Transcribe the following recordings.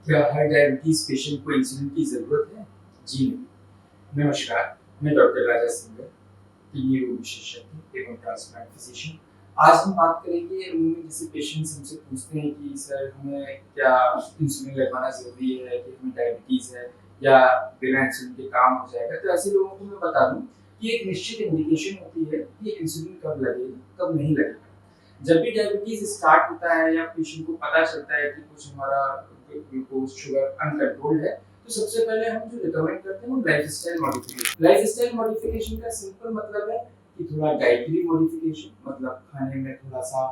क्या हर diabetes patient को insulin की जरूरत है? जी नहीं। नमस्कार, मैं डॉक्टर राजा सिंह, किडनी रोग विशेषज्ञ एवं ट्रांसप्लांट फिजिशियन। आज हम बात करेंगे उनमें जैसे पेशेंट्स हमसे पूछते हैं कि सर हमें क्या इंसुलिन लगवाना जरूरी है, कि हमें डायबिटीज है या बिना इंसुलिन के काम हो जाएगा। तो ऐसे लोगों को मैं बता दूं कि एक निश्चित इंडिकेशन होती है कि इंसुलिन कब लगेगा कब नहीं लगेगा। जब भी डायबिटीज स्टार्ट होता है या पेशेंट को पता चलता है कि कुछ हमारा ग्लूकोज शुगर अनकंट्रोल्ड है, तो सबसे पहले हम जो रिकमेंड करते हैं वो लाइफस्टाइल मॉडिफिकेशन का सिंपल मतलब है कि थोड़ा डाइटरी मॉडिफिकेशन, मतलब खाने में थोड़ा सा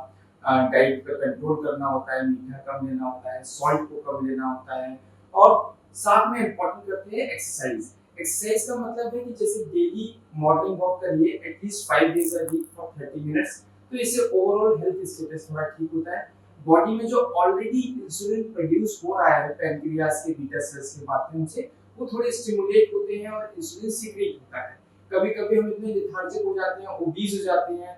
डाइट पर कंट्रोल करना होता है, मीठा कम लेना होता है, सॉल्ट को कम लेना होता है। और साथ में इम्पोर्टेंट करते हैं एक्सरसाइज। एक्सरसाइज का मतलब है कि जैसे डेली मॉर्निंग वॉक करिए at least 5 days a week for 30 minutes. तो इससे ओवरऑल हेल्थ स्टेटस थोड़ा ठीक होता है। बॉडी में जो ऑलरेडी इंसुलिन प्रोड्यूस हो रहा है पैनक्रियास के बीटा सेल्स के माध्यम से, वो थोड़े स्टिमुलेट होते हैं और इंसुलिन सीक्रेट होता है। कभी कभी हम इतने लेथार्जिक हो जाते हैं, ओबीज हो जाते हैं,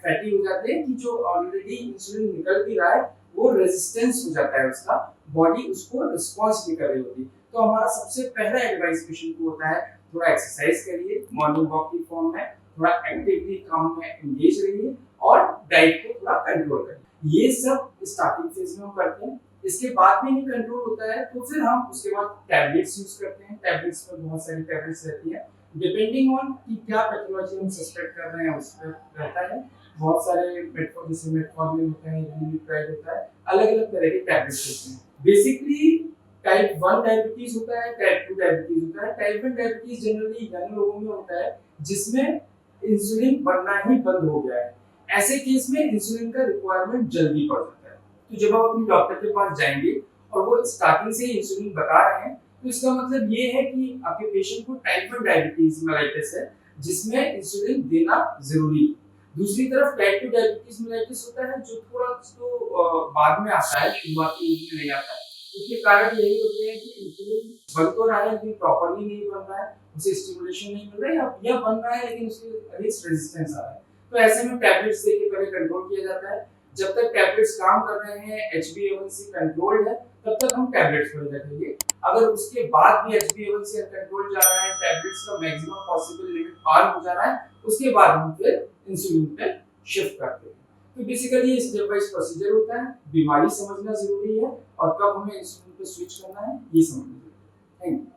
फैटी हो जाते हैं कि जो ऑलरेडी इंसुलिन निकल भी रहा है वो रेजिस्टेंस हो जाता है, उसका बॉडी उसको रिस्पॉन्स नहीं कर रही होती। तो हमारा सबसे पहला एडवाइस पेशेंट को होता है थोड़ा एक्सरसाइज करिए मॉर्निंग वॉक की फॉर्म में, थोड़ा एक्टिवली काम में एंगेज रहिए और डाइट को थोड़ा कंट्रोल करिए। ये सब स्टार्टिंग फेज में हम करते हैं। इसके बाद में नहीं कंट्रोल होता है तो फिर हम उसके बाद टैबलेट्स यूज करते हैं। टैबलेट्स में बहुत सारी टैबलेट्स रहती है, डिपेंडिंग ऑन कि क्या पैथोलॉजी हम सस्पेक्ट कर रहे हैं उस पर रहता है। बहुत सारे जैसे मेटफॉर्मिन होता है, यूनिप्राइड होता है, अलग अलग तरह के टैबलेट्स होते हैं। बेसिकली टाइप 1 डायबिटीज होता है, टाइप 2 डायबिटीज होता है। टाइप 1 डायबिटीज जनरली यंग लोगों में होता है जिसमें इंसुलिन बनना ही बंद हो गया है। ऐसे केस में इंसुलिन का रिक्वायरमेंट जल्दी पड़ जाता है। तो जब आप अपने डॉक्टर के पास जाएंगे और वो स्टार्टिंग से ही इंसुलिन बता रहे हैं, तो इसका मतलब ये है कि आपके पेशेंट को टाइप 1 डायबिटीज मेलाइटिस है जिसमें इंसुलिन देना जरूरी है। दूसरी तरफ टाइप 2 डायबिटीज मेलाइटिस होता है जो थोड़ा तो बाद में आता है, शुरुआती एज में नहीं आता है। उसके कारण यही होते हैं कि इंसुलिन बन तो रहा है लेकिन प्रॉपर्ली नहीं बन रहा है, उसे स्टिमुलेशन नहीं मिल रहा है, या बन रहा है लेकिन उसके अगेंस्ट रेजिस्टेंस आ रहा है। तो ऐसे में टैबलेट्स देके पहले कंट्रोल किया जाता है। जब तक टैबलेट्स काम कर रहे हैं, HbA1c कंट्रोल्ड है, तब तक हम टैबलेट्स पर रखेंगे। अगर उसके बाद भी HbA1c अनकंट्रोल जा रहा है, टैबलेट्स का मैक्सिमम पॉसिबल लिमिट पार हो जा रहा है, उसके बाद हम फिर इंसुलिन पे शिफ्ट करते हैं। तो बेसिकली ये स्टेप वाइज प्रोसीजर होता है। बीमारी समझना जरूरी है और कब हमें इंसुलिन पे स्विच करना है ये समझना जरूरी है। Thank you.